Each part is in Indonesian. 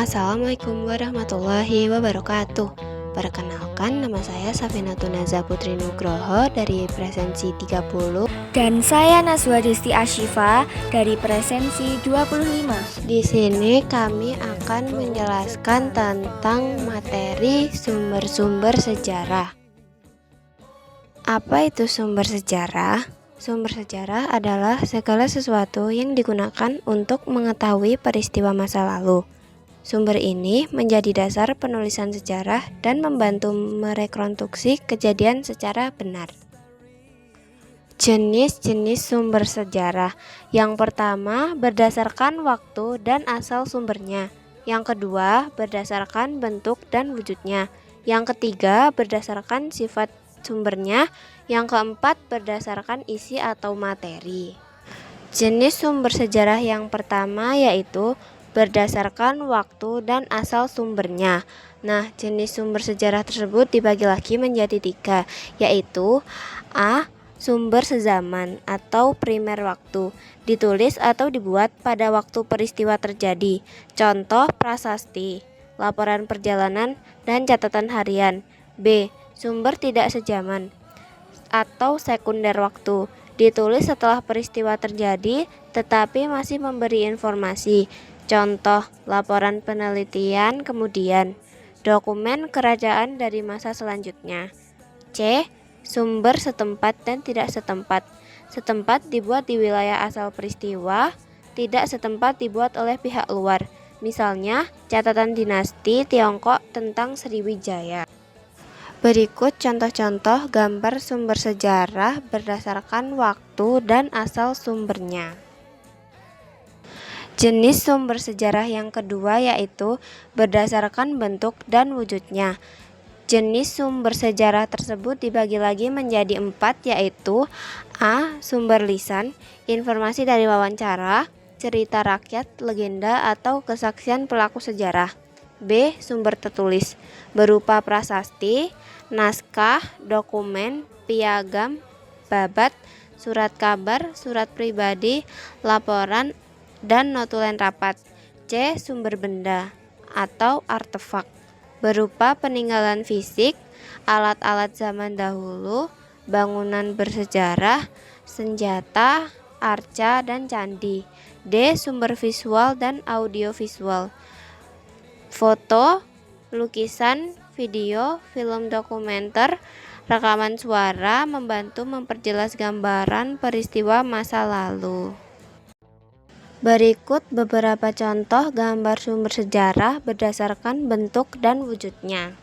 Assalamualaikum warahmatullahi wabarakatuh. Perkenalkan, nama saya Safinatun Naza Putri Nugroho dari Presensi 30. Dan saya Nazwa Desti Ashifa dari Presensi 25. Di sini kami akan menjelaskan tentang materi sumber-sumber sejarah. Apa itu sumber sejarah? Sumber sejarah adalah segala sesuatu yang digunakan untuk mengetahui peristiwa masa lalu. Sumber ini menjadi dasar penulisan sejarah dan membantu merekonstruksi kejadian secara benar. Jenis-jenis sumber sejarah. Yang pertama, berdasarkan waktu dan asal sumbernya. Yang kedua, berdasarkan bentuk dan wujudnya. Yang ketiga, berdasarkan sifat sumbernya. Yang keempat, berdasarkan isi atau materi. Jenis sumber sejarah yang pertama yaitu berdasarkan waktu dan asal sumbernya. Nah, jenis sumber sejarah tersebut dibagi lagi menjadi 3, yaitu A. Sumber sezaman atau primer waktu, ditulis atau dibuat pada waktu peristiwa terjadi. Contoh prasasti, laporan perjalanan, dan catatan harian. B. Sumber tidak sezaman atau sekunder waktu, ditulis setelah peristiwa terjadi tetapi masih memberi informasi. Contoh, laporan penelitian kemudian, dokumen kerajaan dari masa selanjutnya. C. Sumber setempat dan tidak setempat. Setempat dibuat di wilayah asal peristiwa, tidak setempat dibuat oleh pihak luar. Misalnya, catatan dinasti Tiongkok tentang Sriwijaya. Berikut contoh-contoh gambar sumber sejarah berdasarkan waktu dan asal sumbernya. Jenis sumber sejarah yang kedua yaitu berdasarkan bentuk dan wujudnya. Jenis sumber sejarah tersebut dibagi lagi menjadi 4, yaitu A. Sumber lisan, informasi dari wawancara, cerita rakyat, legenda, atau kesaksian pelaku sejarah. B. Sumber tertulis, berupa prasasti, naskah, dokumen, piagam, babat, surat kabar, surat pribadi, laporan, dan notulen rapat. C. Sumber benda atau artefak, berupa peninggalan fisik, alat-alat zaman dahulu, bangunan bersejarah, senjata, arca, dan candi. D. Sumber visual dan audiovisual, foto, lukisan, video, film dokumenter, rekaman suara membantu memperjelas gambaran peristiwa masa lalu. Berikut beberapa contoh gambar sumber sejarah berdasarkan bentuk dan wujudnya.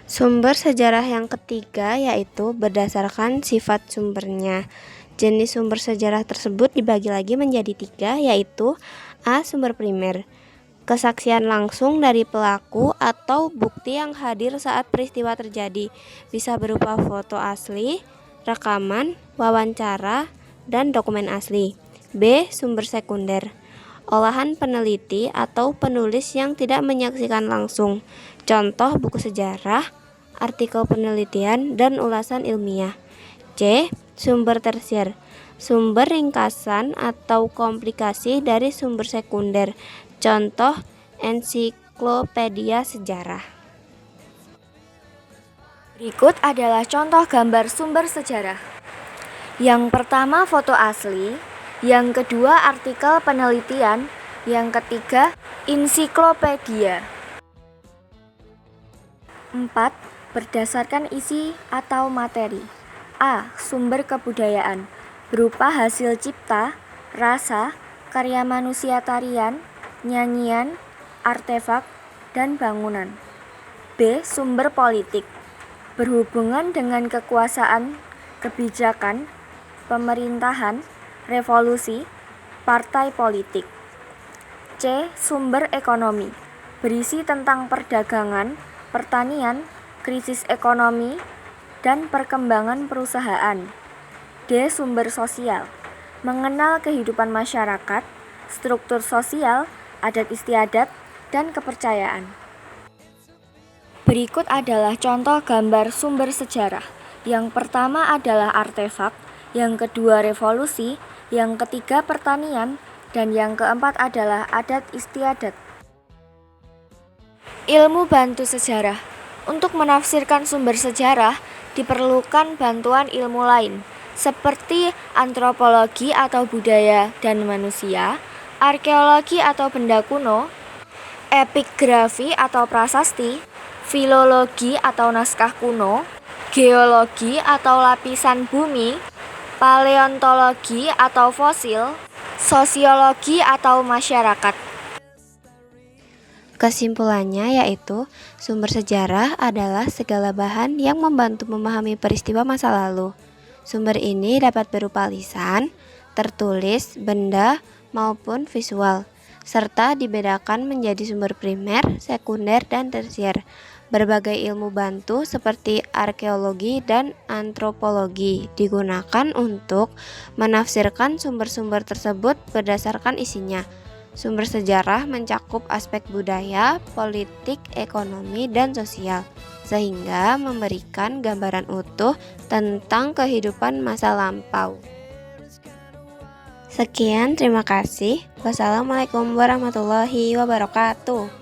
Sumber sejarah yang ketiga yaitu berdasarkan sifat sumbernya. Jenis sumber sejarah tersebut dibagi lagi menjadi 3, yaitu A. Sumber primer, kesaksian langsung dari pelaku atau bukti yang hadir saat peristiwa terjadi, bisa berupa foto asli, rekaman, wawancara, dan dokumen asli. B. Sumber sekunder, olahan peneliti atau penulis yang tidak menyaksikan langsung. Contoh buku sejarah, artikel penelitian, dan ulasan ilmiah. C. Sumber tersier, sumber ringkasan atau komplikasi dari sumber sekunder. Contoh ensiklopedia sejarah. Berikut adalah contoh gambar sumber sejarah. Yang pertama foto asli, yang kedua artikel penelitian, yang ketiga ensiklopedia. 4. Berdasarkan isi atau materi. A. Sumber kebudayaan, berupa hasil cipta, rasa, karya manusia, tarian, nyanyian, artefak, dan bangunan. B. Sumber politik, berhubungan dengan kekuasaan, kebijakan, pemerintahan, revolusi, partai politik. C. Sumber ekonomi, berisi tentang perdagangan, pertanian, krisis ekonomi, dan perkembangan perusahaan. D. Sumber sosial, mengenal kehidupan masyarakat, struktur sosial, adat istiadat, dan kepercayaan. Berikut adalah contoh gambar sumber sejarah. Yang pertama adalah artefak, yang kedua revolusi, yang ketiga pertanian, Dan yang keempat adalah adat istiadat. Ilmu bantu sejarah. Untuk menafsirkan sumber sejarah, diperlukan bantuan ilmu lain, seperti antropologi atau budaya dan manusia, arkeologi atau benda kuno, epigrafi atau prasasti, filologi atau naskah kuno, geologi atau lapisan bumi, paleontologi atau fosil, sosiologi atau masyarakat. Kesimpulannya yaitu, sumber sejarah adalah segala bahan yang membantu memahami peristiwa masa lalu. Sumber ini dapat berupa lisan, tertulis, benda, maupun visual, serta dibedakan menjadi sumber primer, sekunder, dan tersier. Berbagai ilmu bantu seperti arkeologi dan antropologi digunakan untuk menafsirkan sumber-sumber tersebut berdasarkan isinya. Sumber sejarah mencakup aspek budaya, politik, ekonomi, dan sosial, sehingga memberikan gambaran utuh tentang kehidupan masa lampau. Sekian, terima kasih. Wassalamualaikum warahmatullahi wabarakatuh.